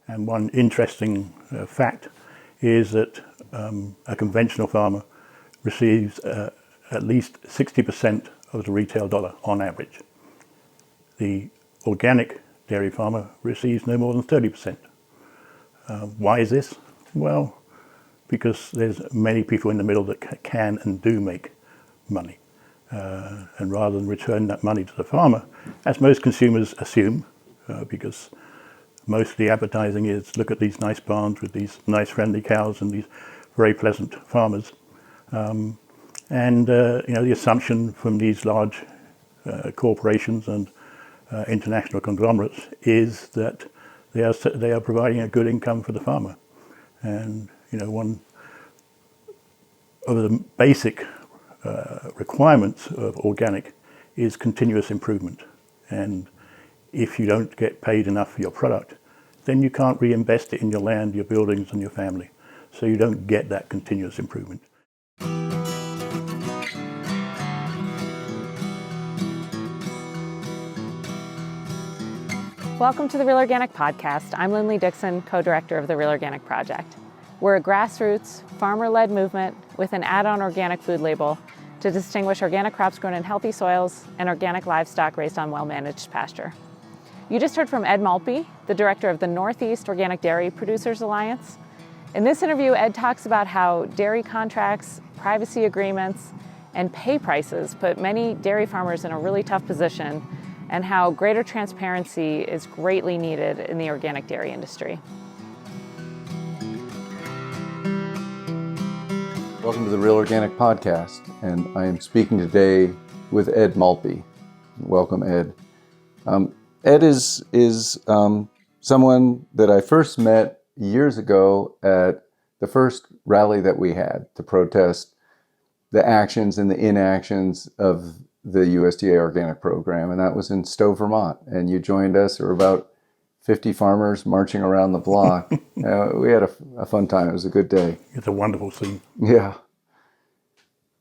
And one interesting fact is that a conventional farmer receives at least 60% of the retail dollar on average. The organic dairy farmer receives no more than 30%. Why is this? Well, because there's many people in the middle that can and do make money. And rather than return that money to the farmer, as most consumers assume, because most of the advertising is, look at these nice barns with these nice friendly cows and these very pleasant farmers. The assumption from these large corporations and international conglomerates is that they are providing a good income for the farmer. And one of the basic requirements of organic is continuous improvement. And if you don't get paid enough for your product, then you can't reinvest it in your land, your buildings, and your family. So you don't get that continuous improvement. Welcome to the Real Organic Podcast. I'm Lindley Dixon, co-director of the Real Organic Project. We're a grassroots, farmer-led movement with an add-on organic food label to distinguish organic crops grown in healthy soils and organic livestock raised on well-managed pasture. You just heard from Ed Maltby, the director of the Northeast Organic Dairy Producers Alliance. In this interview, Ed talks about how dairy contracts, privacy agreements, and pay prices put many dairy farmers in a really tough position, and how greater transparency is greatly needed in the organic dairy industry. Welcome to the Real Organic Podcast, and I am speaking today with Ed Maltby. Welcome, Ed. Ed is someone that I first met years ago at the first rally that we had to protest the actions and the inactions of the USDA organic program, and that was in Stowe, Vermont. And you joined us. There were about 50 farmers marching around the block. We had a fun time. It was a good day. It's a wonderful scene. Yeah.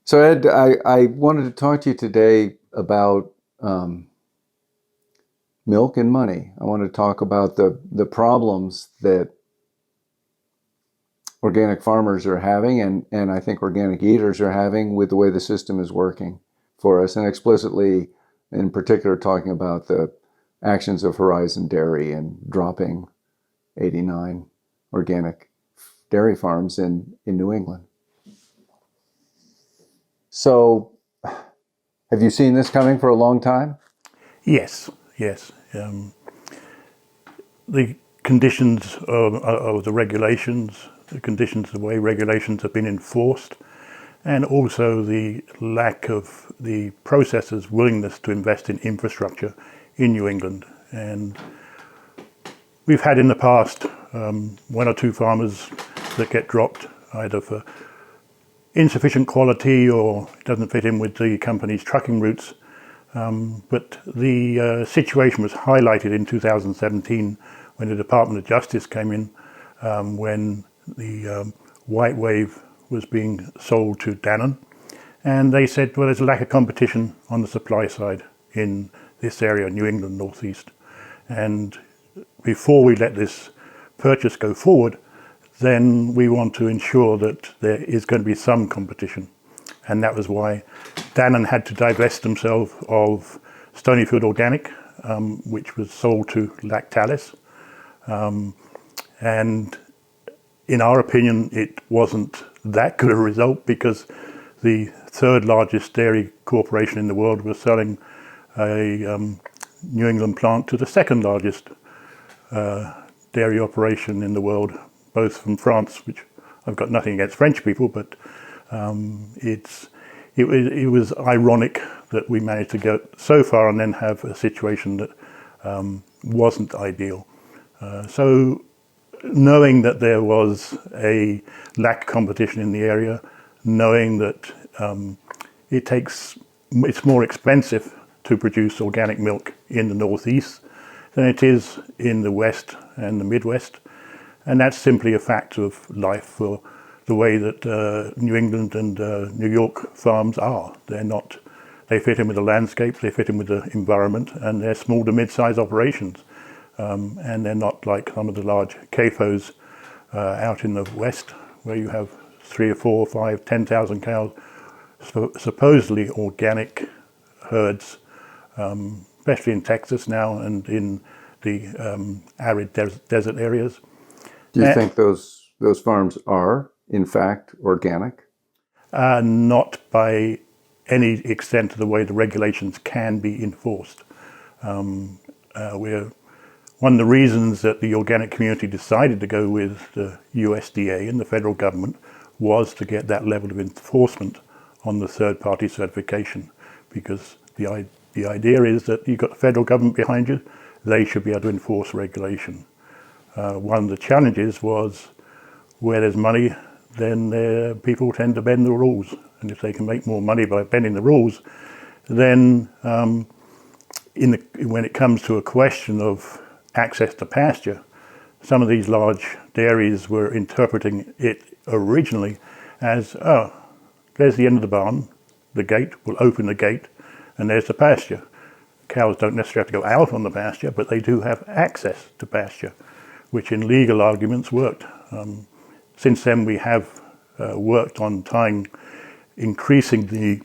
So Ed, I wanted to talk to you today about milk and money. I want to talk about the problems that organic farmers are having, and I think organic eaters are having with the way the system is working for us, and explicitly, in particular, talking about the actions of Horizon Dairy and dropping 89 organic dairy farms in New England. So, have you seen this coming for a long time? Yes. The conditions of the regulations, the way regulations have been enforced, and also the lack of the processors' willingness to invest in infrastructure in New England. And we've had in the past one or two farmers that get dropped either for insufficient quality or doesn't fit in with the company's trucking routes. But the situation was highlighted in 2017 when the Department of Justice came in, when the White Wave was being sold to Dannon. And they said, well, there's a lack of competition on the supply side in this area, New England, Northeast. And before we let this purchase go forward, then we want to ensure that there is going to be some competition. And that was why Dannon had to divest themselves of Stonyfield Organic, which was sold to Lactalis. And in our opinion, it wasn't that good a result, because the third largest dairy corporation in the world was selling a New England plant to the second largest dairy operation in the world, both from France, which I've got nothing against French people, but it was ironic that we managed to go so far and then have a situation that wasn't ideal. So knowing that there was a lack of competition in the area, knowing that it's more expensive to produce organic milk in the Northeast than it is in the West and the Midwest. And that's simply a fact of life for the way that New England and New York farms are. They fit in with the landscape, they fit in with the environment, and they're small to mid-sized operations. and they're not like some of the large CAFOs out in the west, where you have 3 or 4 or 5, 10,000 cows, supposedly organic herds, especially in Texas now and in the arid desert areas. Do you think those farms are, in fact, organic? Not by any extent to the way the regulations can be enforced. One of the reasons that the organic community decided to go with the USDA and the federal government was to get that level of enforcement on the third-party certification, because the idea is that you've got the federal government behind you, they should be able to enforce regulation. One of the challenges was where there's money, then people tend to bend the rules. And if they can make more money by bending the rules, then when it comes to a question of access to pasture, some of these large dairies were interpreting it originally as, oh, there's the end of the barn, the gate, we'll open the gate, and there's the pasture. Cows don't necessarily have to go out on the pasture, but they do have access to pasture, which in legal arguments worked. Since then we have worked on increasing the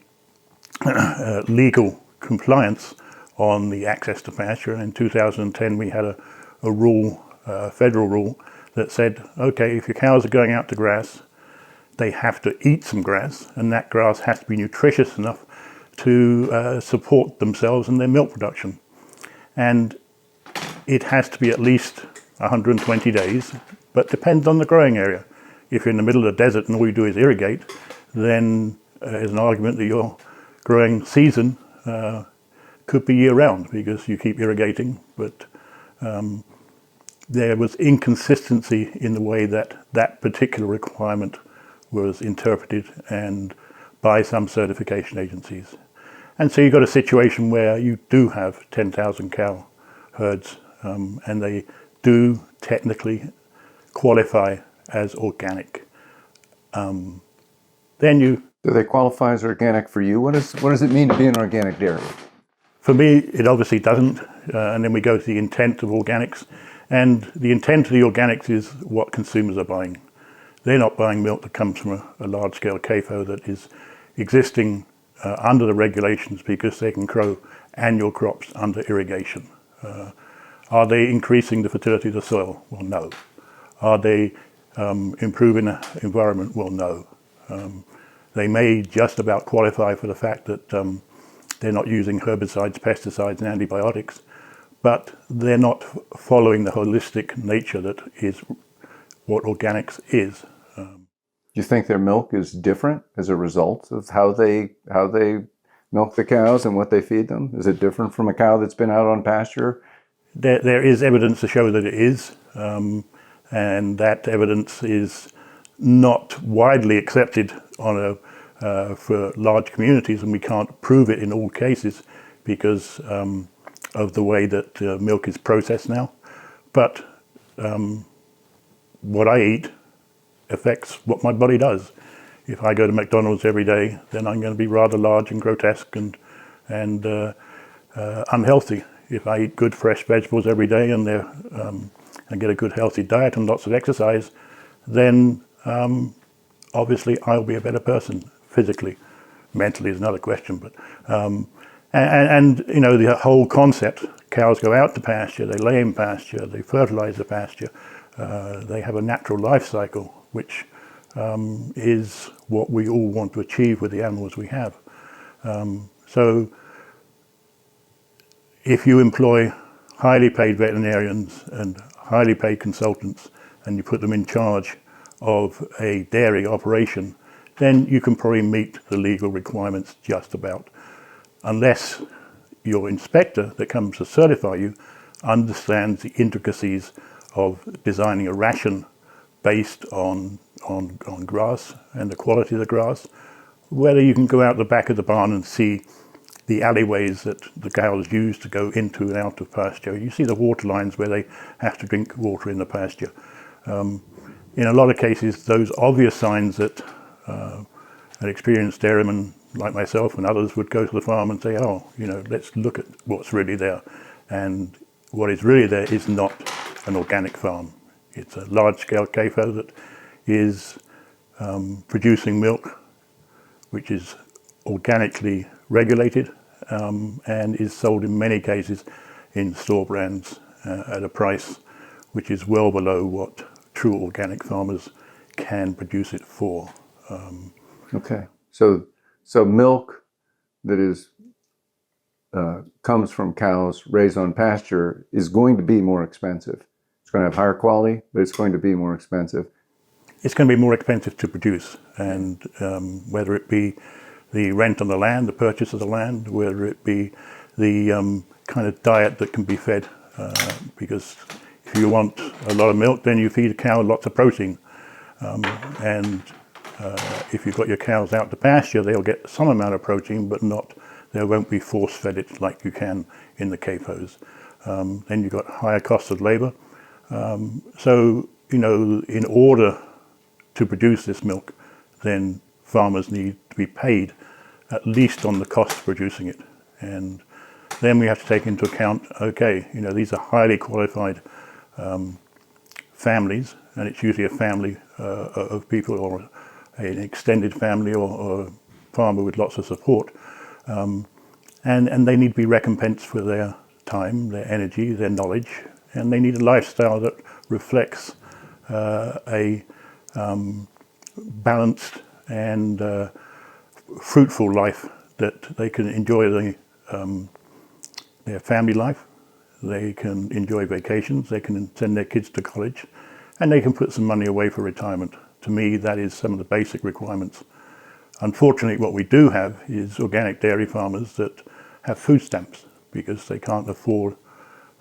legal compliance on the access to pasture. In 2010 we had a rule, a federal rule, that said, okay, if your cows are going out to grass, they have to eat some grass, and that grass has to be nutritious enough to support themselves and their milk production. And it has to be at least 120 days, but depends on the growing area. If you're in the middle of the desert and all you do is irrigate, then there's an argument that your growing season could be year-round because you keep irrigating, but there was inconsistency in the way that that particular requirement was interpreted and by some certification agencies. And so you've got a situation where you do have 10,000 cow herds, and they do technically qualify as organic. Then you... Do they qualify as organic for you? What does it mean to be an organic dairy? For me, it obviously doesn't. And then we go to the intent of organics. And the intent of the organics is what consumers are buying. They're not buying milk that comes from a large-scale CAFO that is existing under the regulations because they can grow annual crops under irrigation. Are they increasing the fertility of the soil? Well, no. Are they improving the environment? Well, no. They may just about qualify for the fact that they're not using herbicides, pesticides, and antibiotics, but they're not following the holistic nature that is what organics is. Do you think their milk is different as a result of how they milk the cows and what they feed them? Is it different from a cow that's been out on pasture? There is evidence to show that it is, and that evidence is not widely accepted for large communities, and we can't prove it in all cases because of the way that milk is processed now. But what I eat affects what my body does. If I go to McDonald's every day, then I'm going to be rather large and grotesque and unhealthy. If I eat good fresh vegetables every day and get a good healthy diet and lots of exercise, then obviously I'll be a better person physically. Mentally is another question, but and you know, the whole concept: cows go out to pasture, they lay in pasture, they fertilize the pasture, they have a natural life cycle, which is what we all want to achieve with the animals we have. So if you employ highly paid veterinarians and highly paid consultants and you put them in charge of a dairy operation, then you can probably meet the legal requirements just about, unless your inspector that comes to certify you understands the intricacies of designing a ration based on grass and the quality of the grass, whether you can go out the back of the barn and see the alleyways that the cows use to go into and out of pasture. You see the water lines where they have to drink water in the pasture. In a lot of cases, those obvious signs that an experienced dairyman like myself and others would go to the farm and say, oh, you know, let's look at what's really there. And what is really there is not an organic farm. It's a large-scale CAFO that is producing milk, which is organically regulated and is sold in many cases in store brands at a price which is well below what true organic farmers can produce it for. Okay, so milk that is comes from cows raised on pasture is going to be more expensive. It's going to have higher quality, but it's going to be more expensive. It's going to be more expensive to produce, and whether it be the rent on the land, the purchase of the land, whether it be the kind of diet that can be fed, because if you want a lot of milk, then you feed a cow lots of protein, and if you've got your cows out to pasture, they'll get some amount of protein, but not. They won't be force-fed it like you can in the CAFOs. Then you've got higher costs of labour. So, in order to produce this milk, then farmers need to be paid at least on the cost of producing it. And then we have to take into account, okay, these are highly qualified families, and it's usually a family of people or an extended family or a farmer with lots of support. And they need to be recompensed for their time, their energy, their knowledge, and they need a lifestyle that reflects a balanced and fruitful life, that they can enjoy their family life, they can enjoy vacations, they can send their kids to college, and they can put some money away for retirement. To me, that is some of the basic requirements. Unfortunately, what we do have is organic dairy farmers that have food stamps because they can't afford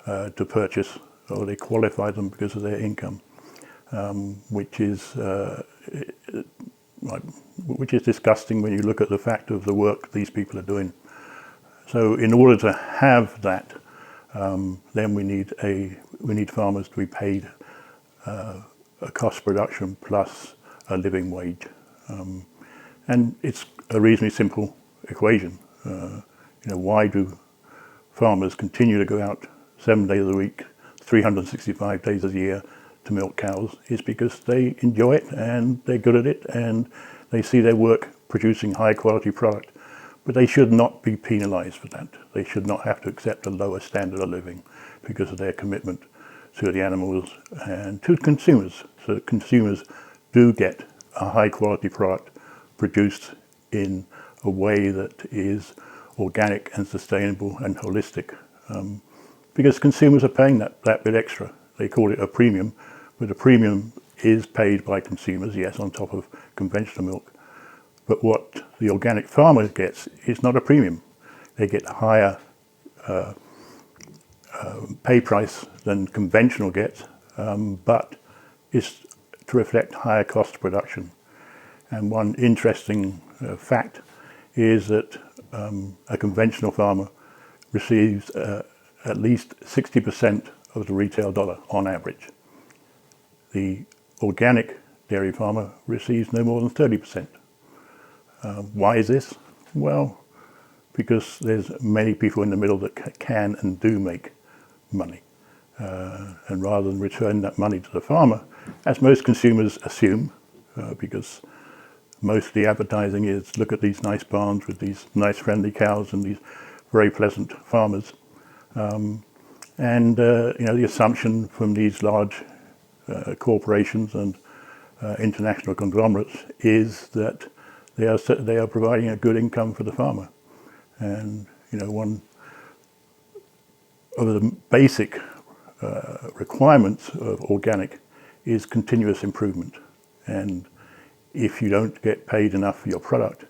to purchase, or they qualify them because of their income, which is disgusting when you look at the fact of the work these people are doing. So in order to have that, then we need farmers to be paid a cost production plus a living wage. And it's a reasonably simple equation. Why do farmers continue to go out 7 days a week, 365 days a year to milk cows? It's because they enjoy it and they're good at it and they see their work producing high quality product. But they should not be penalized for that. They should not have to accept a lower standard of living because of their commitment to the animals and to consumers, so that consumers do get a high quality product produced in a way that is organic and sustainable and holistic. Because consumers are paying that bit extra. They call it a premium, but a premium is paid by consumers, yes, on top of conventional milk. But what the organic farmer gets is not a premium. They get a higher pay price than conventional gets, but it's to reflect higher cost of production. And one interesting fact is that a conventional farmer receives at least 60% of the retail dollar on average. The organic dairy farmer receives no more than 30%. Why is this? Well, because there's many people in the middle that can and do make money. And rather than return that money to the farmer, as most consumers assume, because most of the advertising is, look at these nice barns with these nice friendly cows and these very pleasant farmers. The assumption from these large corporations and international conglomerates is that they are providing a good income for the farmer. And one of the basic requirements of organic is continuous improvement. And if you don't get paid enough for your product,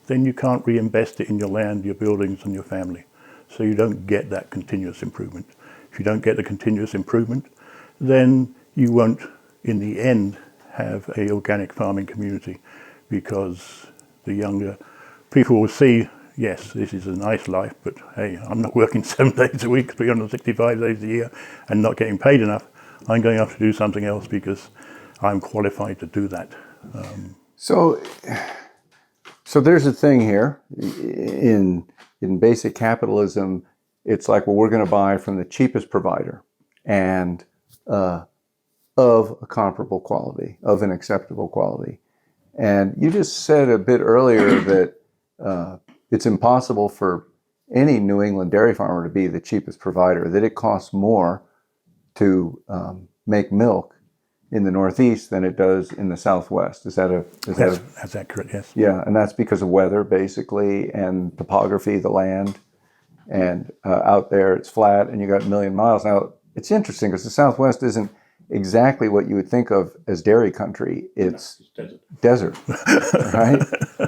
then you can't reinvest it in your land, your buildings, and your family. So you don't get that continuous improvement. If you don't get the continuous improvement, then you won't, in the end, have an organic farming community, because the younger people will see, yes, this is a nice life, but hey, I'm not working 7 days a week, 365 days a year, and not getting paid enough. I'm going to have to do something else because I'm qualified to do that. So there's a thing here in basic capitalism. it's like, well, we're going to buy from the cheapest provider and of a comparable quality, of an acceptable quality. And you just said a bit earlier that it's impossible for any New England dairy farmer to be the cheapest provider, that it costs more to make milk in the Northeast than it does in the Southwest. That's accurate, yes. Yeah, and that's because of weather, basically, and topography, the land. And out there, it's flat, and you got a million miles. Now, it's interesting because the Southwest isn't exactly what you would think of as dairy country. It's desert, right?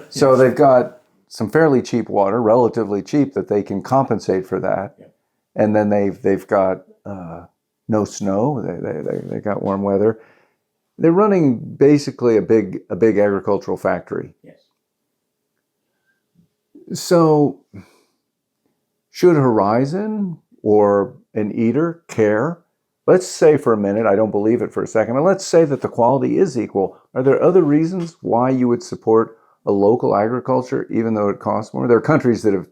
So they've got some fairly cheap water, relatively cheap, that they can compensate for that. Yeah. And then they've got no snow. They got warm weather. They're running basically a big agricultural factory. Yes. So should Horizon or an eater care? Let's say for a minute, I don't believe it for a second, but let's say that the quality is equal. Are there other reasons why you would support a local agriculture, even though it costs more? There are countries that have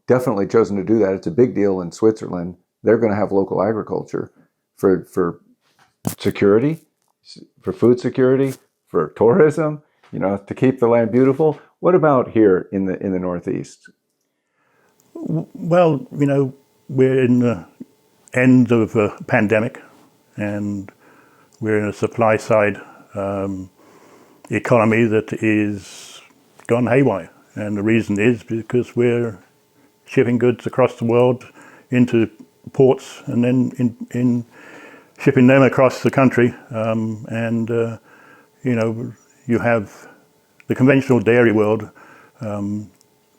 definitely chosen to do that. It's a big deal in Switzerland. They're going to have local agriculture for security, for food security, for tourism, to keep the land beautiful. What about here in the Northeast? Well, we're in the end of a pandemic, and we're in a supply side economy that is gone haywire. And the reason is because we're shipping goods across the world into ports and then in shipping them across the country. You have the conventional dairy world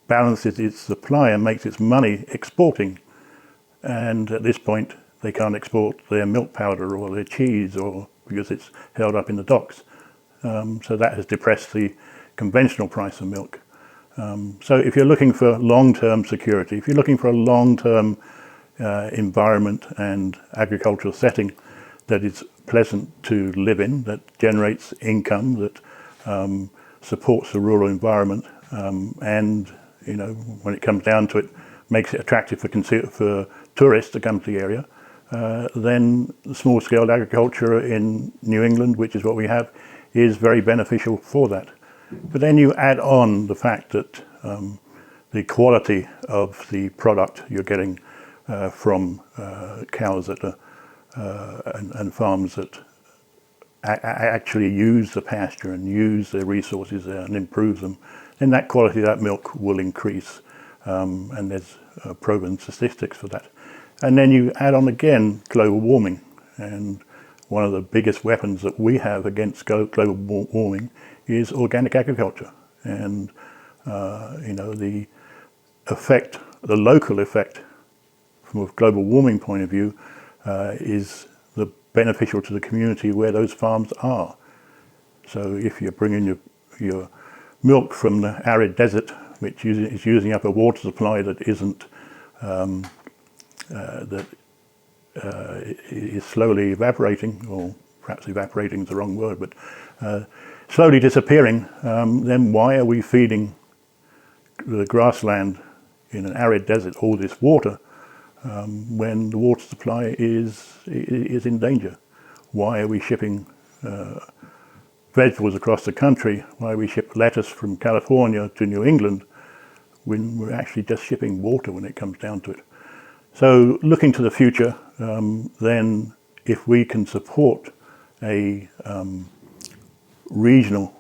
balances its supply and makes its money exporting. And at this point, they can't export their milk powder or their cheese because it's held up in the docks. So that has depressed the conventional price of milk. So if you're looking for long-term security, if you're looking for a long-term environment and agricultural setting that is pleasant to live in, that generates income, that supports the rural environment, and when it comes down to it, makes it attractive for tourists to come to the area, then small-scale agriculture in New England, which is what we have, is very beneficial for that. But then you add on the fact that the quality of the product you're getting from cows and farms that actually use the pasture and use their resources there and improve them, then that quality of that milk will increase. And there's proven statistics for that. And then you add on again global warming. And one of the biggest weapons that we have against global warming is organic agriculture. And the local effect from a global warming point of view is the beneficial to the community where those farms are. So if you're bringing your milk from the arid desert, which is using up a water supply that is slowly evaporating, or perhaps evaporating is the wrong word, but slowly disappearing, then why are we feeding the grassland in an arid desert all this water when the water supply is in danger? Why are we shipping vegetables across the country? Why we ship lettuce from California to New England when we're actually just shipping water when it comes down to it? So looking to the future, then if we can support a regional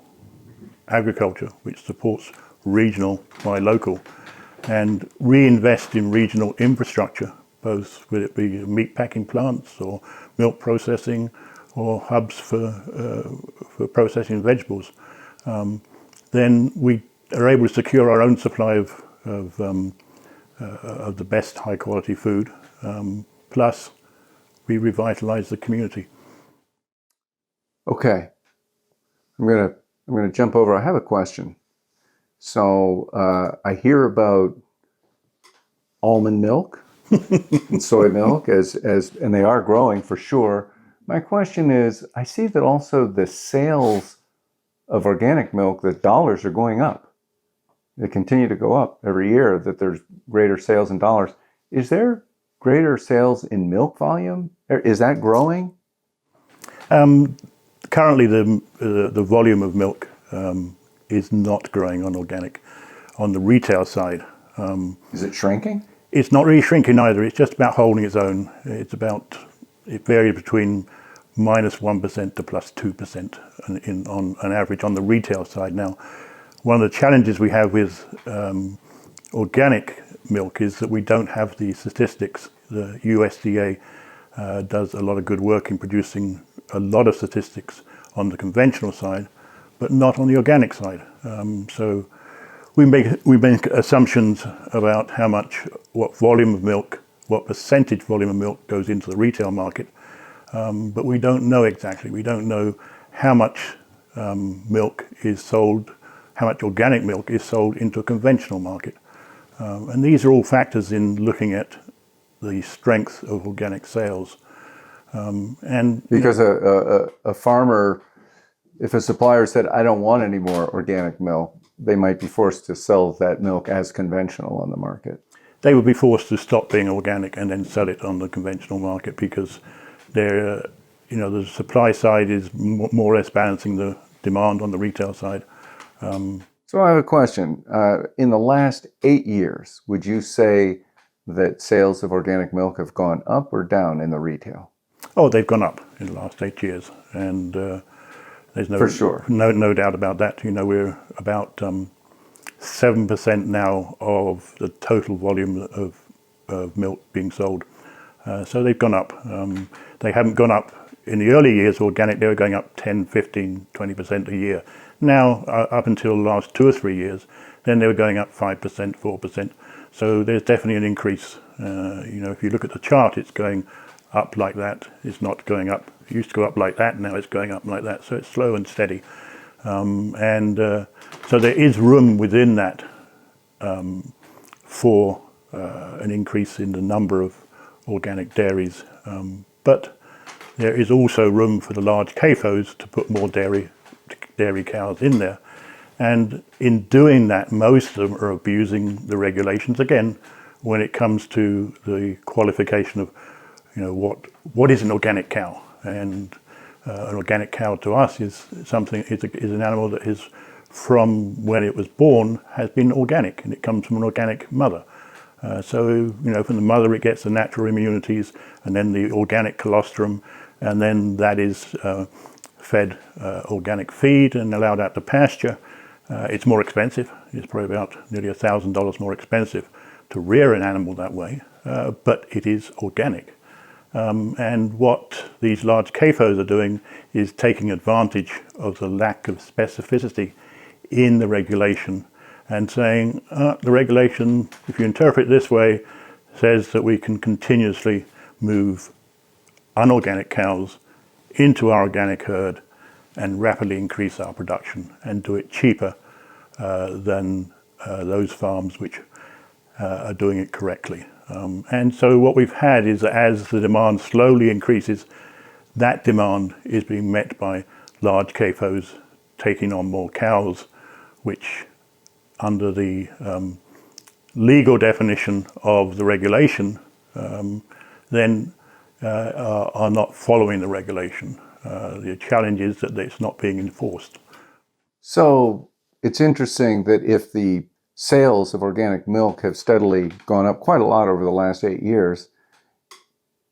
agriculture which supports regional by local and reinvest in regional infrastructure, both whether it be meat packing plants or milk processing or hubs for processing vegetables, then we are able to secure our own supply of the best high quality food, plus we revitalize the community. Okay, I'm gonna jump over. I have a question. So I hear about almond milk and soy milk and they are growing for sure. My question is, I see that also the sales of organic milk, the dollars are going up. They continue to go up every year, that there's greater sales in dollars. Is there greater sales in milk volume? Is that growing? Currently, the volume of milk is not growing on organic. On the retail side, Is it shrinking? it's not really shrinking either. It's just about holding its own. It varies between -1% to +2% on an average on the retail side. Now, one of the challenges we have with organic milk is that we don't have the statistics. The USDA does a lot of good work in producing a lot of statistics on the conventional side, but not on the organic side. So we make assumptions about what volume of milk, what percentage volume of milk goes into the retail market, but we don't know exactly. We don't know how much milk is sold, how much organic milk is sold into a conventional market. And these are all factors in looking at the strength of organic sales. Because a farmer, if a supplier said, I don't want any more organic milk, they might be forced to sell that milk as conventional on the market. They would be forced to stop being organic and then sell it on the conventional market because the supply side is more or less balancing the demand on the retail side. So I have a question. In the last 8 years, would you say that sales of organic milk have gone up or down in the retail? Oh, they've gone up in the last 8 years, and there's For sure. no doubt about that. We're about 7% now of the total volume of milk being sold. So they've gone up. They haven't gone up in the early years. Organic, they were going up 10, 15, 20% a year. Now, up until the last 2 or 3 years, then they were going up 5%, 4%. So there's definitely an increase. If you look at the chart, it's going up like that. It's not going up. It used to go up like that. Now it's going up like that. So it's slow and steady. So there is room within that for an increase in the number of organic dairies. But there is also room for the large CAFOs to put more dairy cows in there. And in doing that, most of them are abusing the regulations again when it comes to the qualification of what is an organic cow. And an organic cow to us is an animal that is, from when it was born, has been organic, and it comes from an organic mother. So from the mother it gets the natural immunities, and then the organic colostrum, and then that is fed organic feed and allowed out to pasture. It's more expensive. It's probably about nearly $1,000 more expensive to rear an animal that way, but it is organic. And what these large CAFOs are doing is taking advantage of the lack of specificity in the regulation and saying, the regulation, if you interpret it this way, says that we can continuously move unorganic cows into our organic herd and rapidly increase our production and do it cheaper than those farms which are doing it correctly. And so what we've had is that as the demand slowly increases, that demand is being met by large CAFOs taking on more cows, which under the legal definition of the regulation then are not following the regulation. The challenge is that it's not being enforced. So it's interesting that if the sales of organic milk have steadily gone up quite a lot over the last 8 years,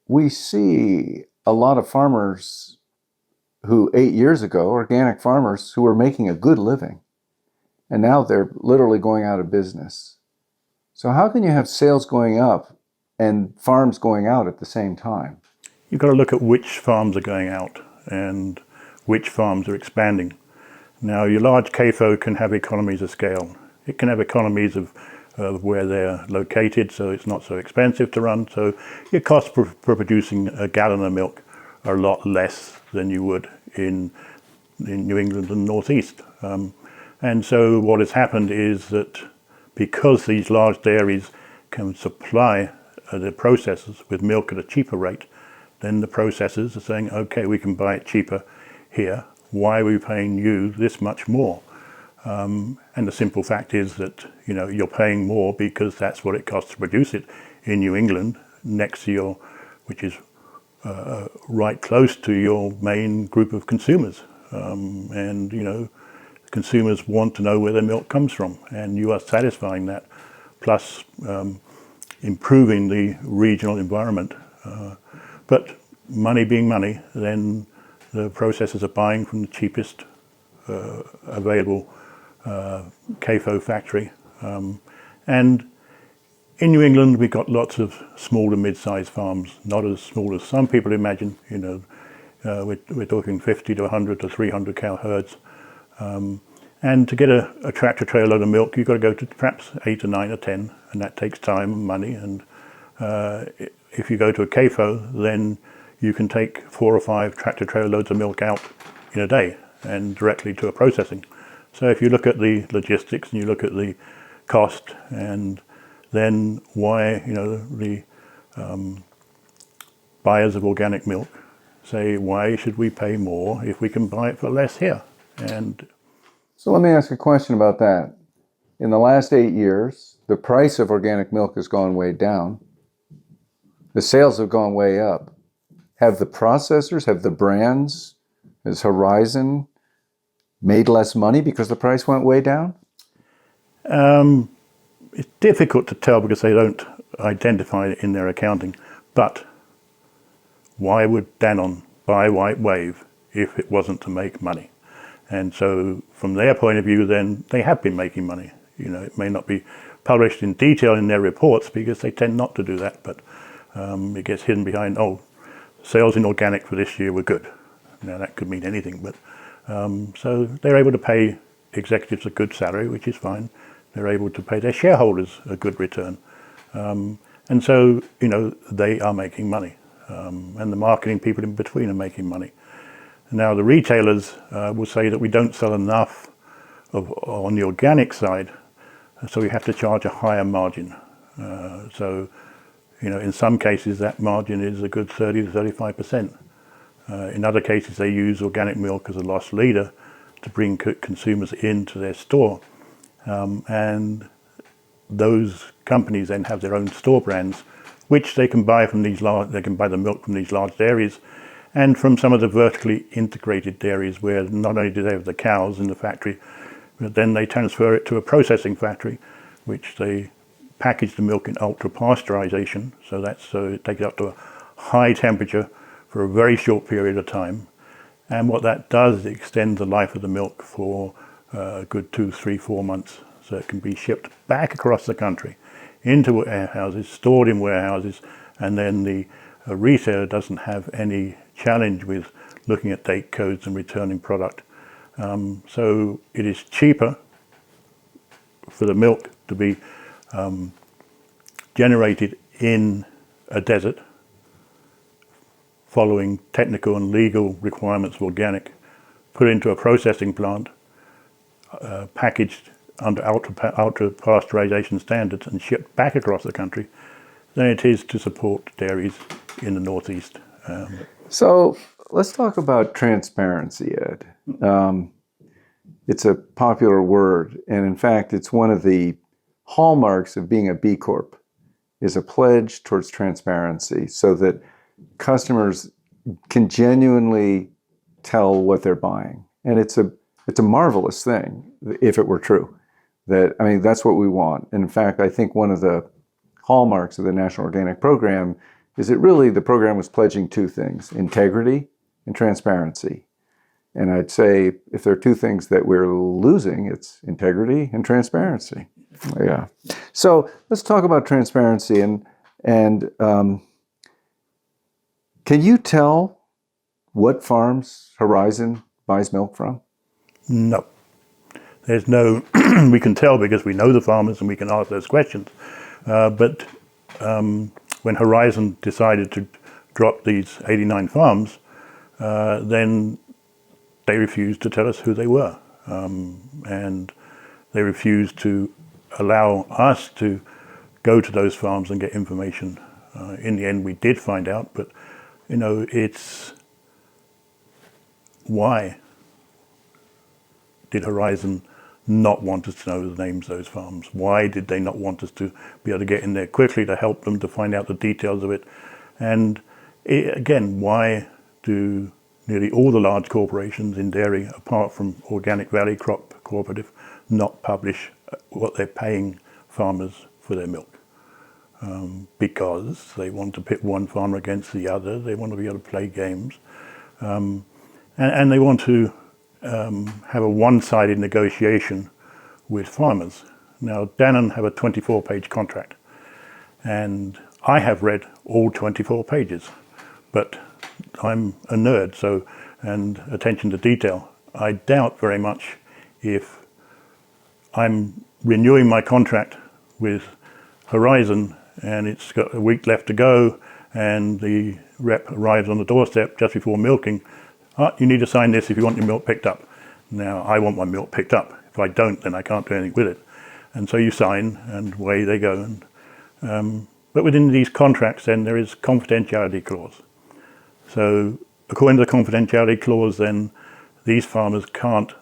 we see a lot of farmers who 8 years ago, organic farmers who were making a good living, and now they're literally going out of business. So how can you have sales going up and farms going out at the same time? You've got to look at which farms are going out and which farms are expanding. Now, your large CAFO can have economies of scale. It can have economies of where they're located, so it's not so expensive to run. So your costs for producing a gallon of milk are a lot less than you would in New England and Northeast. And so what has happened is that because these large dairies can supply the processors with milk at a cheaper rate, then the processors are saying, okay, we can buy it cheaper here. Why are we paying you this much more? And the simple fact is that you're paying more because that's what it costs to produce it in New England next to your, which is right close to your main group of consumers. And, consumers want to know where their milk comes from, and you are satisfying that, plus improving the regional environment. But money being money, then the processors are buying from the cheapest available CAFO factory. And in New England, we've got lots of small to mid-sized farms, not as small as some people imagine. We're talking 50 to 100 to 300 cow herds. And to get a tractor trailer load of milk, you've got to go to perhaps 8 or 9 or 10, and that takes time and money. And if you go to a CAFO, then you can take 4 or 5 tractor trailer loads of milk out in a day and directly to a processing. So if you look at the logistics and you look at the cost, and then why the buyers of organic milk say, why should we pay more if we can buy it for less here? And so let me ask a question about that. In the last 8 years, the price of organic milk has gone way down. The sales have gone way up. Have the processors, have the brands, has Horizon made less money because the price went way down? It's difficult to tell because they don't identify it in their accounting. But why would Danone buy White Wave if it wasn't to make money? And so from their point of view, then they have been making money. It may not be published in detail in their reports because they tend not to do that, but it gets hidden behind, sales in organic for this year were good. Now that could mean anything, but so they're able to pay executives a good salary, which is fine. They're able to pay their shareholders a good return. And so, they are making money. And the marketing people in between are making money. Now, the retailers will say that we don't sell enough on the organic side, so we have to charge a higher margin. So, in some cases, that margin is a good 30 to 35%. In other cases, they use organic milk as a loss leader to bring consumers into their store. And those companies then have their own store brands, which they can buy from they can buy the milk from these large dairies and from some of the vertically integrated dairies where not only do they have the cows in the factory, but then they transfer it to a processing factory, which they package the milk in ultra pasteurization. So it takes it up to a high temperature for a very short period of time. And what that does is extend the life of the milk for a good 2, 3, 4 months. So it can be shipped back across the country into warehouses, stored in warehouses, and then the retailer doesn't have any challenge with looking at date codes and returning product. So it is cheaper for the milk to be generated in a desert, following technical and legal requirements of organic, put into a processing plant, packaged under ultra pasteurization standards and shipped back across the country, than it is to support dairies in the Northeast. So let's talk about transparency, Ed. It's a popular word, and in fact, it's one of the hallmarks of being a B Corp, is a pledge towards transparency so that customers can genuinely tell what they're buying. And it's a marvelous thing if it were true. That's what we want. And in fact, I think one of the hallmarks of the National Organic Program is that really the program was pledging 2 things, integrity and transparency. And I'd say if there are 2 things that we're losing, it's integrity and transparency. Yeah. So let's talk about transparency. And can you tell what farms Horizon buys milk from? No. There's no, we can tell because we know the farmers and we can ask those questions. But when Horizon decided to drop these 89 farms, then they refused to tell us who they were. And they refused to allow us to go to those farms and get information. In the end, we did find out, but it's why did Horizon not want us to know the names of those farms? Why did they not want us to be able to get in there quickly to help them to find out the details of it? And again, why do nearly all the large corporations in dairy, apart from Organic Valley Crop Cooperative, not publish what they're paying farmers for their milk? Because they want to pit one farmer against the other, they want to be able to play games, and they want to have a one-sided negotiation with farmers. Now, Dannon have a 24-page contract, and I have read all 24 pages, but I'm a nerd, so, and attention to detail. I doubt very much if I'm renewing my contract with Horizon and it's got a week left to go and the rep arrives on the doorstep just before milking, you need to sign this if you want your milk picked up. Now, I want my milk picked up. If I don't, then I can't do anything with it. And so you sign, and away they go. And, but within these contracts, then, there is confidentiality clause. So according to the confidentiality clause, then, these farmers can't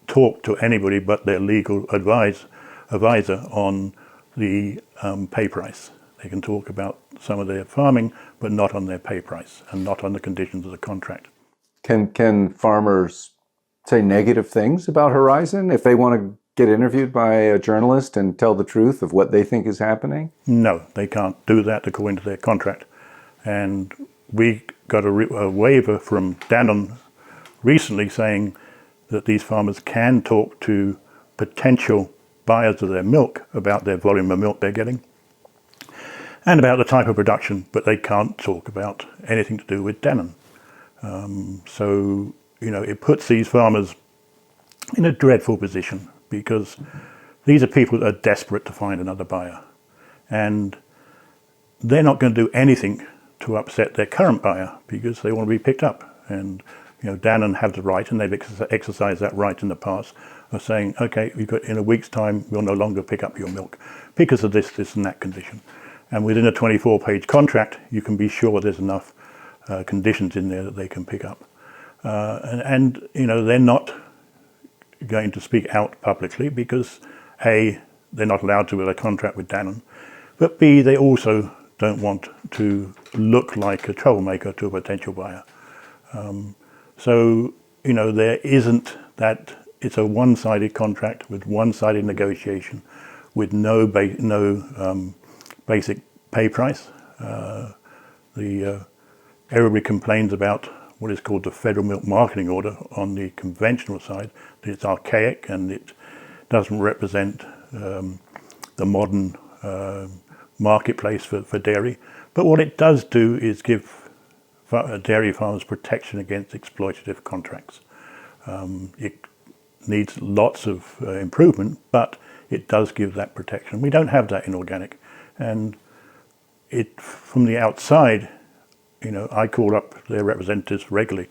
talk to anybody but their legal advisor on the pay price. They can talk about some of their farming, but not on their pay price and not on the conditions of the contract. Can farmers say negative things about Horizon if they want to get interviewed by a journalist and tell the truth of what they think is happening? No, they can't do that according to their contract. And we got a waiver from Dannon recently saying that these farmers can talk to potential buyers of their milk about their volume of milk they're getting and about the type of production, but they can't talk about anything to do with Dannon. So, you know, it puts these farmers in a dreadful position because these are people that are desperate to find another buyer. And they're not going to do anything to upset their current buyer because they want to be picked up. And, you know, Dannon have the right, and they've exercised that right in the past, of saying, okay, in a week's time, we'll no longer pick up your milk because of this, and that condition. And within a 24-page contract, you can be sure there's enough conditions in there that they can pick up. And, you know, they're not going to speak out publicly because, A, they're not allowed to with a contract with Dannon, but B, they also don't want to look like a troublemaker to a potential buyer. So, you know, there isn't that, it's a one-sided contract with one-sided negotiation with no basic pay price. Everybody complains about what is called the Federal Milk Marketing Order on the conventional side, that it's archaic and it doesn't represent the modern marketplace for dairy. But what it does do is give dairy farmers protection against exploitative contracts. It needs lots of improvement, but it does give that protection. We don't have that in organic. And it, from the outside, you know, I call up their representatives regularly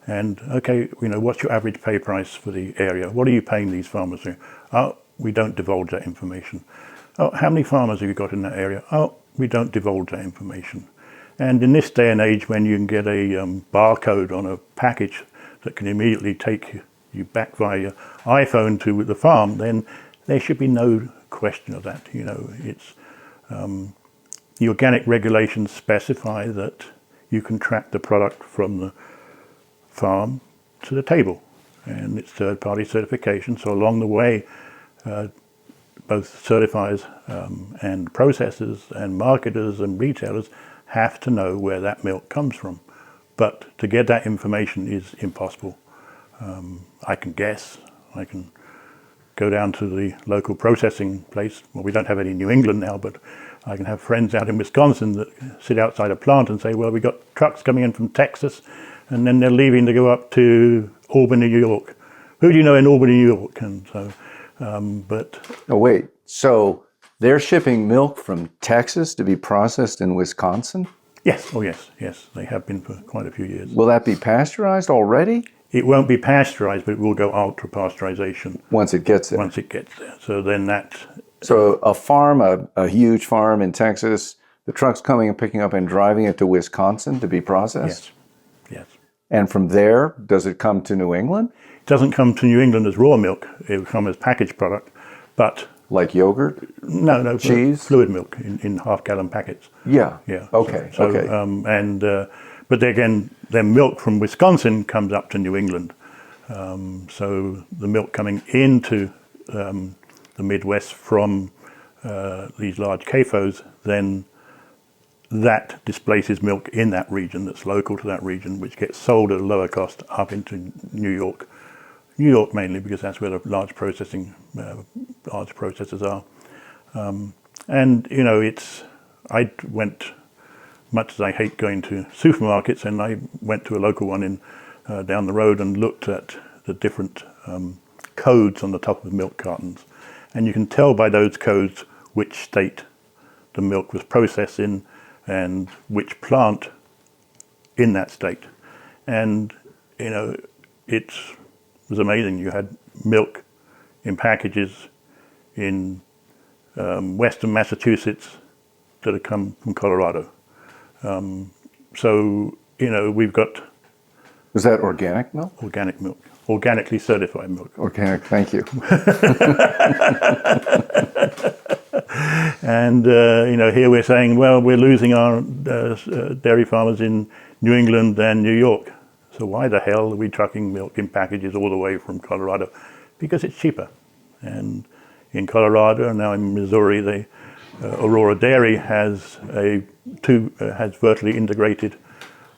and, okay, you know, what's your average pay price for the area? What are you paying these farmers? Oh, we don't divulge that information. Oh, how many farmers have you got in that area? Oh, we don't divulge that information. And in this day and age, when you can get a barcode on a package that can immediately take you back via your iPhone to the farm, then there should be no question of that. You know, it's the organic regulations specify that you can track the product from the farm to the table, and it's third-party certification. So along the way, both certifiers and processors and marketers and retailers have to know where that milk comes from. But to get that information is impossible. I can guess. I can go down to the local processing place. Well, we don't have any in New England now, but I can have friends out in Wisconsin that sit outside a plant and say, well, we've got trucks coming in from Texas, and then they're leaving to go up to Albany, New York. Who do you know in Albany, New York? And so, but... Oh, wait. So they're shipping milk from Texas to be processed in Wisconsin? Yes. Oh, yes. Yes. They have been for quite a few years. Will that be pasteurized already? It won't be pasteurized, but it will go ultra-pasteurization. Once it gets there? Once it gets there. So then that... So a farm, a huge farm in Texas, the truck's coming and picking up and driving it to Wisconsin to be processed? Yes. Yes. And from there, does it come to New England? It doesn't come to New England as raw milk. It will come as packaged product, but Like yogurt? no, Cheese? fluid milk in half-gallon packets. Yeah. Yeah. Okay. Okay. But again, then milk from Wisconsin comes up to New England. So the milk coming into the Midwest from these large CAFOs, then that displaces milk in that region that's local to that region, which gets sold at a lower cost up into New York. New York mainly because that's where the large processors are. And you know, I went, much as I hate going to supermarkets, and I went to a local one in down the road and looked at the different codes on the top of milk cartons, and you can tell by those codes which state the milk was processed in and which plant in that state. And you know, it was amazing. You had milk in packages in western Massachusetts that had come from Colorado. So you know, we've got Is that organic milk? organic milk, organically certified milk. Organic, thank you. And you know, here we're saying, well, we're losing our dairy farmers in New England and New York. So why the hell are we trucking milk in packages all the way from Colorado? Because it's cheaper. And in Colorado and now in Missouri, the Aurora Dairy has has vertically integrated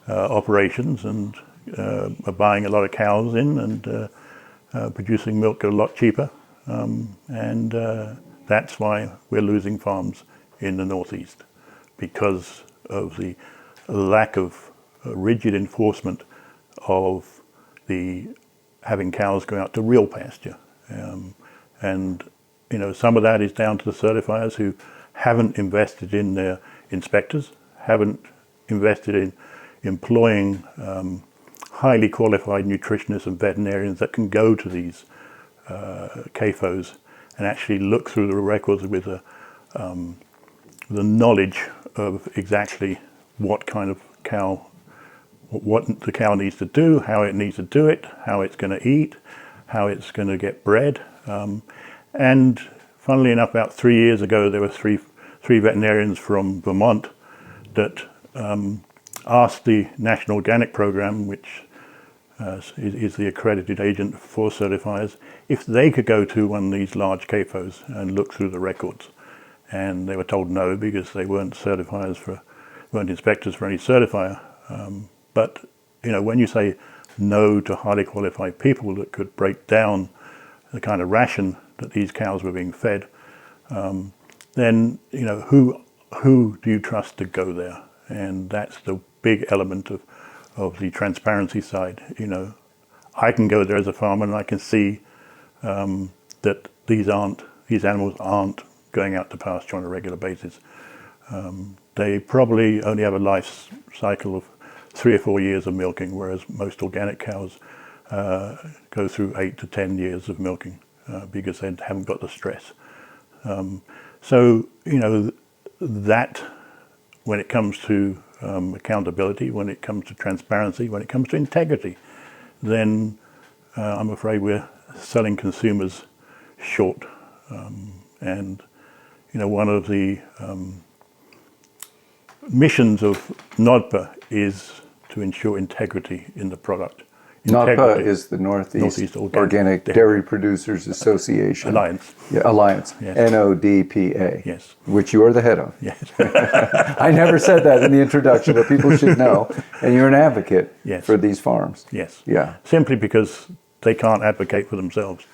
operations and are buying a lot of cows in and producing milk a lot cheaper. And that's why we're losing farms in the Northeast, because of the lack of rigid enforcement of the having cows go out to real pasture. And you know, some of that is down to the certifiers who haven't invested in their inspectors, haven't invested in employing highly qualified nutritionists and veterinarians that can go to these CAFOs and actually look through the records with the knowledge of exactly what kind of cow, what the cow needs to do, how it needs to do it, how it's going to eat, how it's going to get bred. And funnily enough, about 3 years ago, there were three veterinarians from Vermont that asked the National Organic Program, which is the accredited agent for certifiers, if they could go to one of these large CAFOs and look through the records. And they were told no, because they weren't weren't inspectors for any certifier. But you know, when you say no to highly qualified people that could break down the kind of ration that these cows were being fed, then you know, who do you trust to go there? And that's the big element of the transparency side. You know, I can go there as a farmer and I can see that these animals aren't going out to pasture on a regular basis. They probably only have a life cycle of 3 or 4 years of milking, whereas most organic cows go through 8 to 10 years of milking because they haven't got the stress. So you know, that when it comes to accountability, when it comes to transparency, when it comes to integrity, then I'm afraid we're selling consumers short. And you know, one of the missions of NODPA is to ensure integrity in the product. NODPA is the Northeast Organic Dairy Producers Association. Alliance. Yeah, Alliance. Yes. NODPA. Yes. Which you are the head of. Yes. I never said that in the introduction, but people should know. And you're an advocate Yes. for these farms. Yes. Yeah. Simply because they can't advocate for themselves.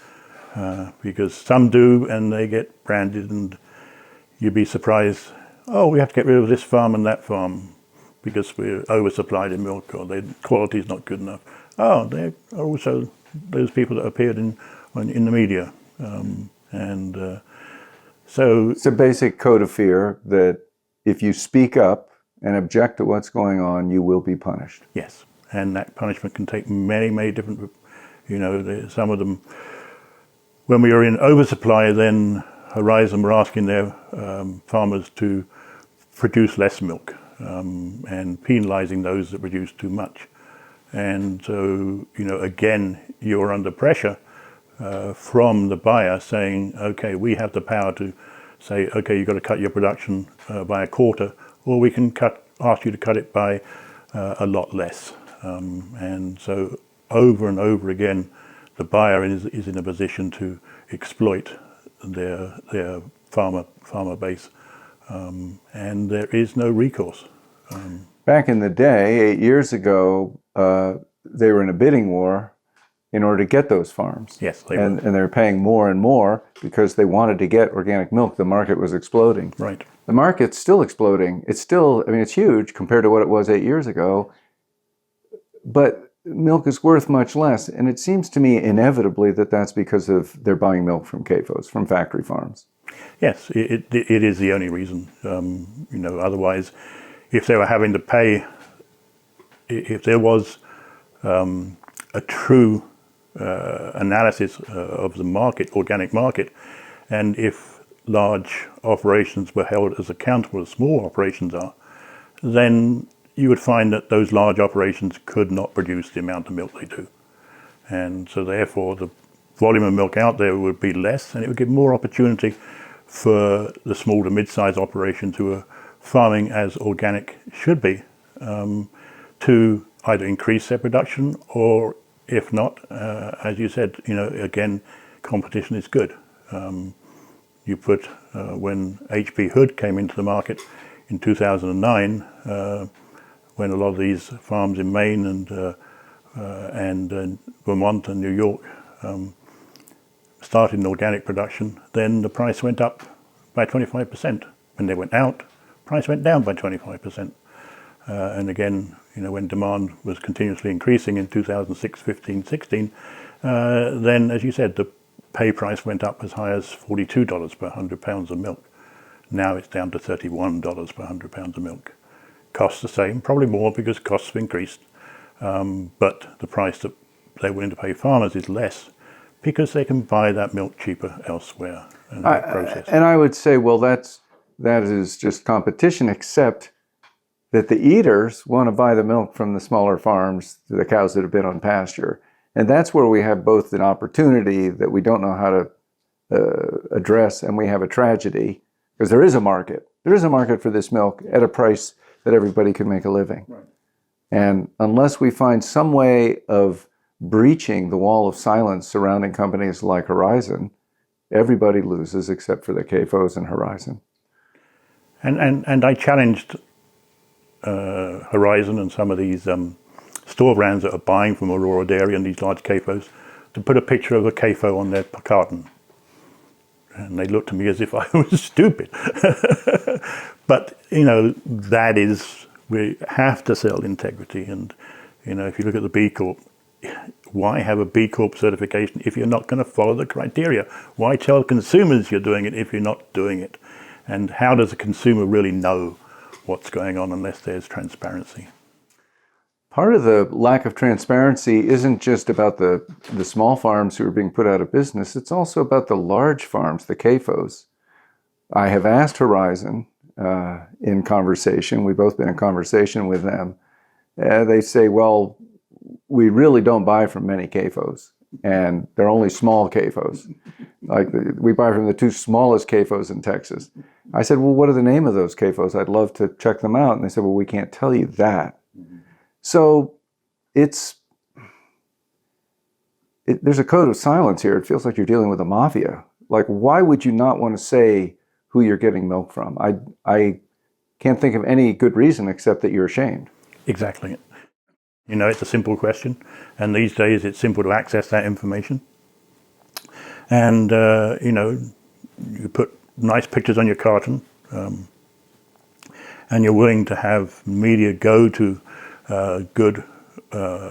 Because some do, and they get branded, and you'd be surprised, oh, we have to get rid of this farm and that farm because we're oversupplied in milk, or the quality is not good enough. Oh, there are also those people that appeared in the media. So it's a basic code of fear that if you speak up and object to what's going on, you will be punished. Yes, and that punishment can take many, many different, you know, some of them, when we were in oversupply, then Horizon were asking their farmers to produce less milk and penalising those that produced too much. And so, again, you're under pressure from the buyer saying, okay, we have the power to say, okay, you've got to cut your production by a quarter, or we can ask you to cut it by a lot less. And so over and over again, the buyer is in a position to exploit their farmer base, and there is no recourse. Back in the day, 8 years ago, they were in a bidding war in order to get those farms. Yes, they and were. And they were paying more and more because they wanted to get organic milk. The market was exploding. Right. The market's still exploding. It's still, I mean, it's huge compared to what it was 8 years ago, but milk is worth much less. And it seems to me inevitably that that's because of they're buying milk from CAFOs, from factory farms. Yes, it is the only reason. Otherwise, if they were having to pay, if there was a true analysis of the market, organic market, and if large operations were held as accountable as small operations are, then you would find that those large operations could not produce the amount of milk they do. And so therefore the volume of milk out there would be less, and it would give more opportunity for the small to mid-sized operations who are farming as organic should be, to either increase their production, or if not, as you said, again, competition is good. You put, when HP Hood came into the market in 2009, when a lot of these farms in Maine and Vermont and New York started in organic production, then the price went up by 25%. When they went out, price went down by 25%. And again, when demand was continuously increasing in 2006, 15, 16, then, as you said, the pay price went up as high as $42 per 100 pounds of milk. Now it's down to $31 per 100 pounds of milk. Costs the same, probably more because costs have increased, but the price that they're willing to pay farmers is less because they can buy that milk cheaper elsewhere and process. And I would say, well, that is just competition, except that the eaters want to buy the milk from the smaller farms, the cows that have been on pasture. And that's where we have both an opportunity that we don't know how to address, and we have a tragedy, because there is a market. There is a market for this milk at a price that everybody can make a living. Right. And unless we find some way of breaching the wall of silence surrounding companies like Horizon, everybody loses except for the CAFOs and Horizon. And I challenged Horizon and some of these store brands that are buying from Aurora Dairy and these large CAFOs to put a picture of a CAFO on their carton. And they looked at me as if I was stupid. But, that is, we have to sell integrity. And, if you look at the B Corp, why have a B Corp certification if you're not going to follow the criteria? Why tell consumers you're doing it if you're not doing it? And how does a consumer really know what's going on unless there's transparency? Part of the lack of transparency isn't just about the small farms who are being put out of business. It's also about the large farms, the CAFOs. I have asked Horizon in conversation. We've both been in conversation with them. They say, well, we really don't buy from many CAFOs, and they're only small CAFOs. Like we buy from the two smallest CAFOs in Texas. I said, well, what are the name of those CAFOs? I'd love to check them out. And they said, well, we can't tell you that. So there's a code of silence here. It feels like you're dealing with a mafia. Like, why would you not want to say who you're getting milk from? I can't think of any good reason except that you're ashamed. Exactly. It's a simple question. And these days it's simple to access that information. And, you put nice pictures on your carton, and you're willing to have media go to good,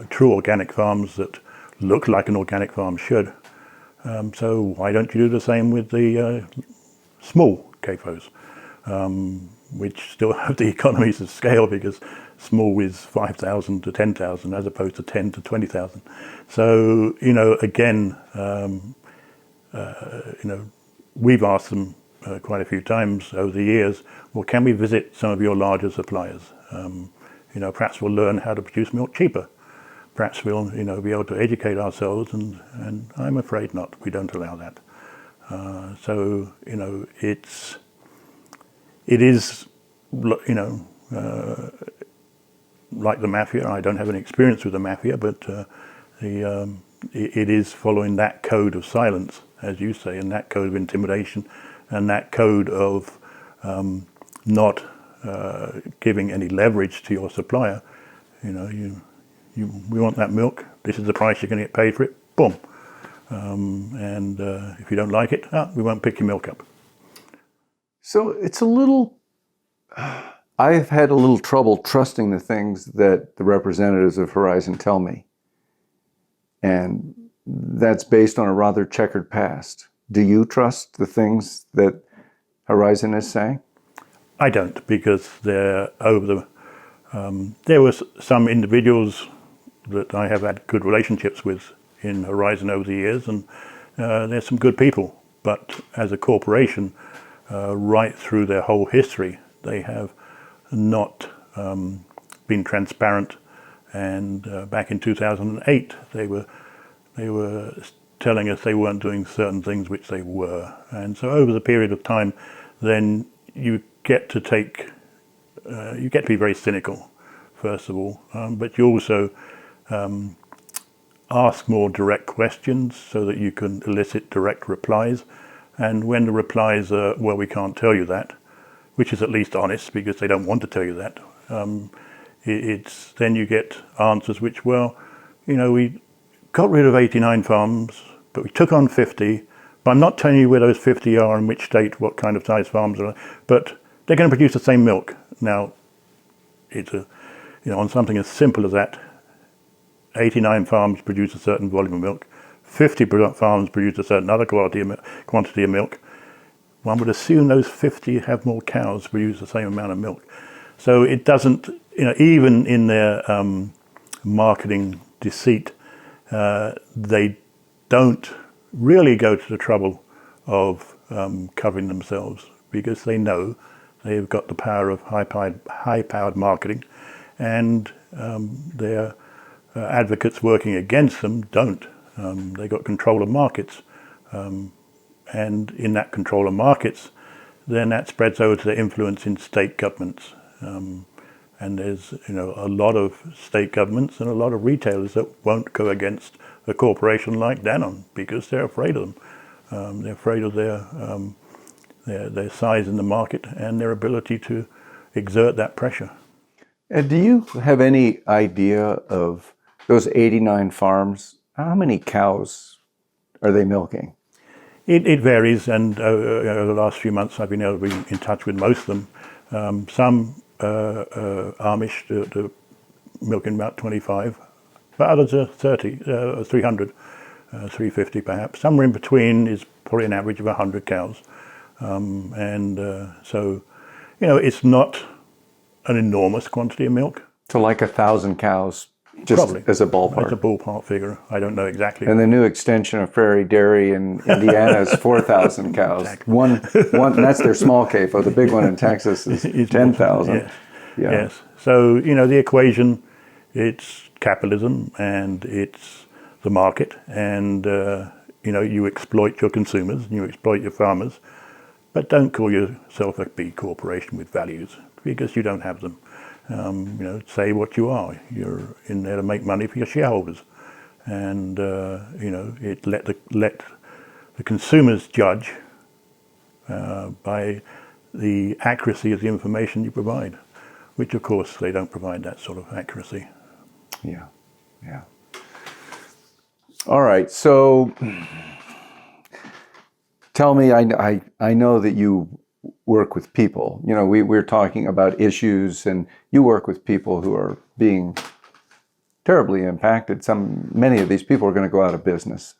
true organic farms that look like an organic farm should. So why don't you do the same with the small CAFOs, which still have the economies of scale because small is 5,000 to 10,000 as opposed to 10 to 20,000. So, again, we've asked them quite a few times over the years, well, can we visit some of your larger suppliers? Perhaps we'll learn how to produce milk cheaper. perhaps we'll be able to educate ourselves, and I'm afraid not. We don't allow that. So it is like the mafia. I don't have any experience with the mafia, but it is following that code of silence, as you say, and that code of intimidation, and that code of not giving any leverage to your supplier. We want that milk. This is the price you're going to get paid for it. Boom. And if you don't like it, we won't pick your milk up. So it's a little. I've had a little trouble trusting the things that the representatives of Horizon tell me. And that's based on a rather checkered past. Do you trust the things that Horizon is saying? I don't, because there were some individuals that I have had good relationships with in Horizon over the years, and there's some good people. But as a corporation, right through their whole history, they have not been transparent. And back in 2008, they were telling us they weren't doing certain things, which they were. And so over the period of time, then you get to be very cynical, first of all, but you also ask more direct questions so that you can elicit direct replies. And when the replies are, well, we can't tell you that, which is at least honest, because they don't want to tell you that, then you get answers which, well, we got rid of 89 farms, but we took on 50, but I'm not telling you where those 50 are, in which state, what kind of size farms are, but they're going to produce the same milk. Now, it's on something as simple as that, 89 farms produce a certain volume of milk, 50 farms produce a certain other quantity of milk. One would assume those 50 have more cows produce the same amount of milk. So it doesn't, even in their marketing deceit, they don't really go to the trouble of covering themselves, because they know they've got the power of high-powered marketing, and their advocates working against them don't. They got control of markets, and in that control of markets, then that spreads over to their influence in state governments. And there's a lot of state governments and a lot of retailers that won't go against a corporation like Danone, because they're afraid of them. They're afraid of their size in the market and their ability to exert that pressure. And do you have any idea of those 89 farms? How many cows are they milking? It varies, and over the last few months I've been able to be in touch with most of them. Some Amish, they're milking about 25, but others are 30, 300, 350 perhaps. Somewhere in between is probably an average of 100 cows. So, it's not an enormous quantity of milk. So like 1,000 cows, just Probably. as a ballpark. It's a ballpark figure. I don't know exactly. And the new extension of Prairie Dairy in Indiana is 4,000 cows. Exactly. One, that's their small CAFO. The big one in Texas is 10,000. Yes. Yeah. Yes. So, the equation, it's capitalism and it's the market, and, you exploit your consumers and you exploit your farmers, but don't call yourself a B corporation with values, because you don't have them. Say what you are. You're in there to make money for your shareholders, and let the consumers judge by the accuracy of the information you provide, which of course they don't provide that sort of accuracy. Yeah. All right. So, tell me. I know that you work with people. We're talking about issues, and you work with people who are being terribly impacted. Many of these people are going to go out of business.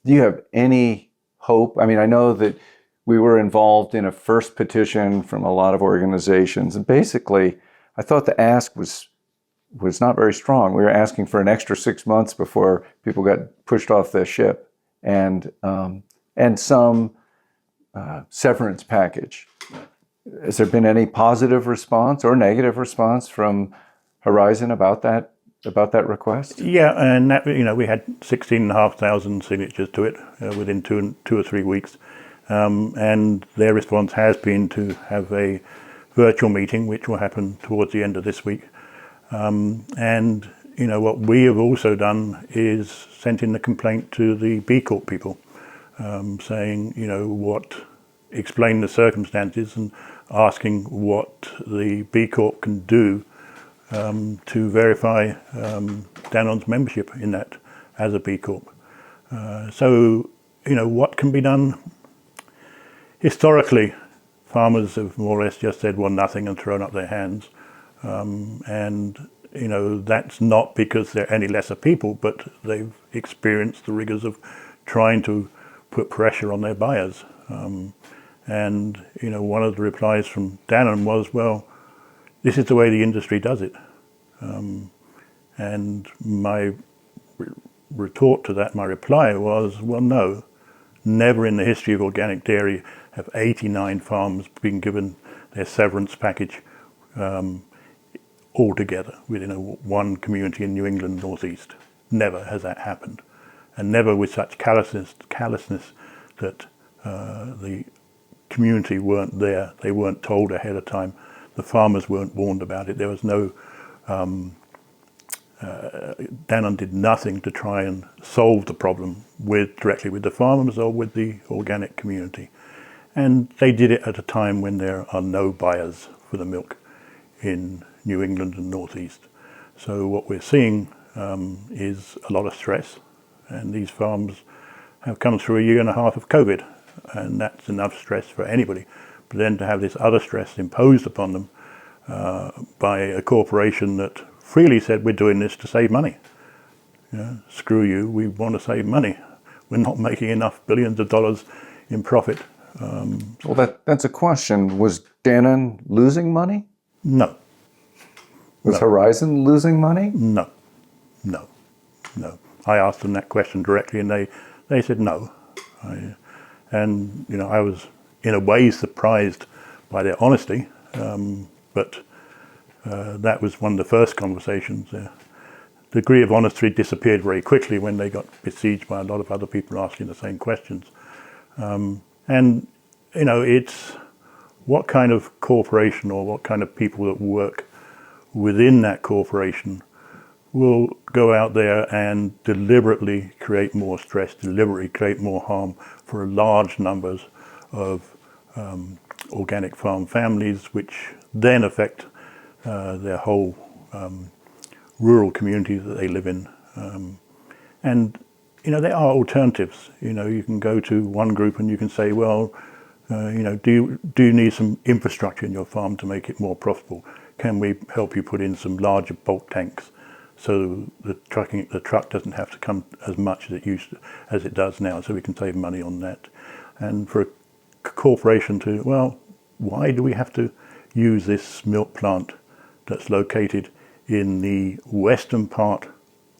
Do you have any hope? I mean, I know that we were involved in a first petition from a lot of organizations, and basically, I thought the ask was not very strong. We were asking for an extra 6 months before people got pushed off the ship, and some severance package. Has there been any positive response or negative response from Horizon about that request? Yeah, and that, we had 16,500 signatures to it within 2 or 3 weeks, and their response has been to have a virtual meeting, which will happen towards the end of this week. And what we have also done is sent in the complaint to the B Corp people, saying explain the circumstances and asking what the B Corp can do to verify Dannon's membership in that as a B Corp. So what can be done? Historically, farmers have more or less just said, well, nothing, and thrown up their hands. And that's not because they're any lesser people, but they've experienced the rigors of trying to put pressure on their buyers. And one of the replies from Dannon was, well, this is the way the industry does it. And my retort to that, my reply was, well, no, never in the history of organic dairy have 89 farms been given their severance package altogether within one community in New England Northeast. Never has that happened. And never with such callousness that the community weren't there. They weren't told ahead of time. The farmers weren't warned about it. There was no... Dannon did nothing to try and solve the problem directly with the farmers or with the organic community. And they did it at a time when there are no buyers for the milk in New England and Northeast. So what we're seeing is a lot of stress, and these farms have come through a year and a half of COVID, and that's enough stress for anybody. But then to have this other stress imposed upon them by a corporation that freely said, we're doing this to save money. Screw you, we want to save money. We're not making enough billions of dollars in profit. Well, that's a question. Was Dannon losing money? No. Was Horizon losing money? No. I asked them that question directly, and they said no. I was in a way surprised by their honesty, but that was one of the first conversations. The degree of honesty disappeared very quickly when they got besieged by a lot of other people asking the same questions. It's what kind of corporation or what kind of people that work within that corporation will go out there and deliberately create more stress, deliberately create more harm for large numbers of organic farm families, which then affect their whole rural communities that they live in. There are alternatives. You can go to one group and you can say, well, do you need some infrastructure in your farm to make it more profitable? Can we help you put in some larger bulk tanks so the truck doesn't have to come as much as it does now, so we can save money on that? And for a corporation to, well, why do we have to use this milk plant that's located in the western part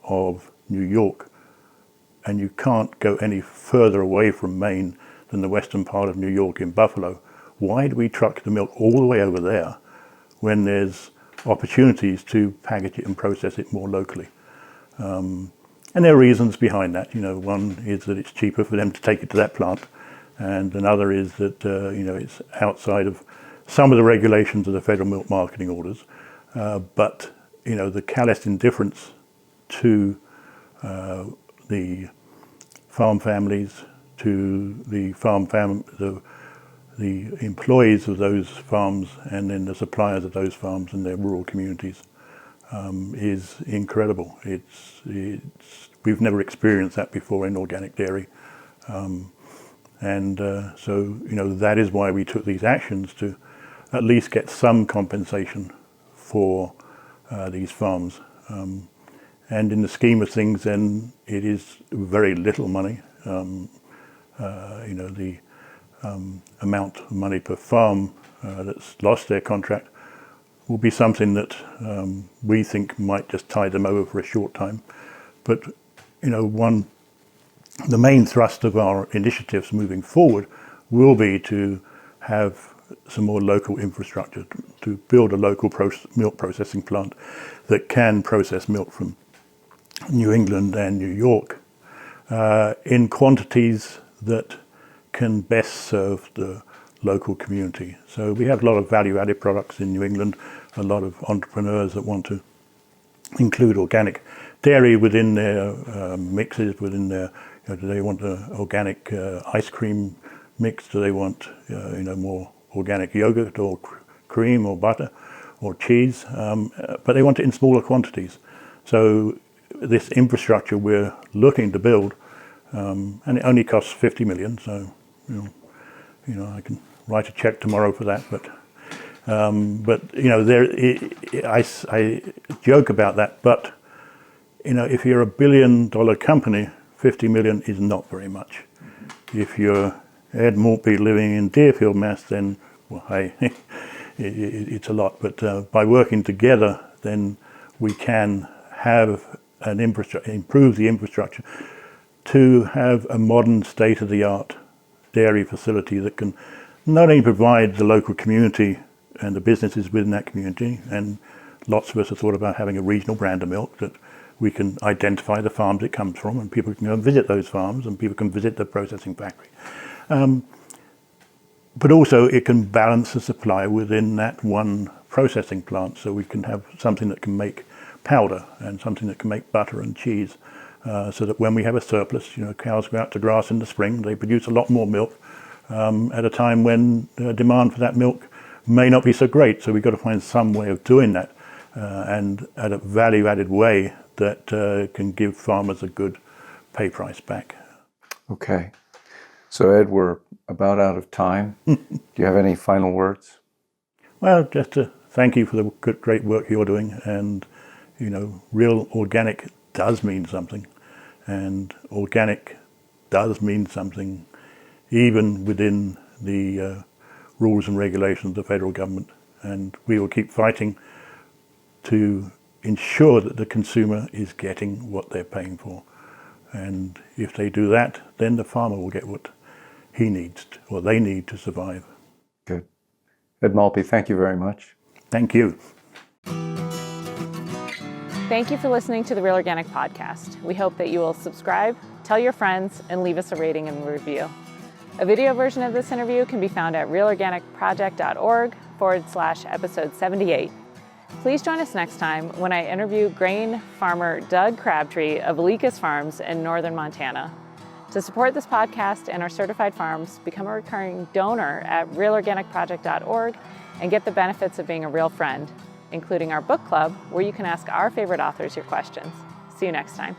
of New York, and you can't go any further away from Maine than the western part of New York in Buffalo? Why do we truck the milk all the way over there when there's opportunities to package it and process it more locally? And there are reasons behind that. One is that it's cheaper for them to take it to that plant, and another is that it's outside of some of the regulations of the federal milk marketing orders. But the callous indifference to the farm families, to the the employees of those farms, and then the suppliers of those farms in their rural communities is incredible. We've never experienced that before in organic dairy. So that is why we took these actions, to at least get some compensation for these farms. And in the scheme of things, then, it is very little money. The amount of money per farm that's lost their contract will be something that we think might just tide them over for a short time. But the main thrust of our initiatives moving forward will be to have some more local infrastructure, to build a local milk processing plant that can process milk from New England and New York in quantities that can best serve the local community. So we have a lot of value-added products in New England, a lot of entrepreneurs that want to include organic dairy within their mixes, within their, do they want an organic ice cream mix? Do they want more organic yogurt or cream or butter or cheese? But they want it in smaller quantities. So this infrastructure we're looking to build, and it only costs 50 million. So I can write a check tomorrow for that. But I joke about that. But if you're $1 billion company, 50 million is not very much. If you're Ed Maltby living in Deerfield, Mass, then well, hey, it's a lot. But by working together, then we can have an infrastructure, improve the infrastructure to have a modern state-of-the-art dairy facility that can not only provide the local community and the businesses within that community, and lots of us have thought about having a regional brand of milk that we can identify the farms it comes from, and people can go and visit those farms, and people can visit the processing factory. But also it can balance the supply within that one processing plant, so we can have something that can make powder and something that can make butter and cheese, so that when we have a surplus, cows go out to grass in the spring, they produce a lot more milk at a time when demand for that milk may not be so great. So we've got to find some way of doing that, and at a value-added way that can give farmers a good pay price back. Okay. So Ed, we're about out of time. Do you have any final words? Well, just to thank you for the great work you're doing. And, real organic does mean something. And organic does mean something even within the rules and regulations of the federal government. And we will keep fighting to ensure that the consumer is getting what they're paying for. And if they do that, then the farmer will get what he needs, or they need to survive. Good. Ed Maltby, thank you very much. Thank you. Thank you for listening to the Real Organic Podcast. We hope that you will subscribe, tell your friends, and leave us a rating and review. A video version of this interview can be found at realorganicproject.org/episode 78. Please join us next time when I interview grain farmer Doug Crabtree of Alicus Farms in northern Montana. To support this podcast and our certified farms, become a recurring donor at realorganicproject.org and get the benefits of being a real friend, including our book club, where you can ask our favorite authors your questions. See you next time.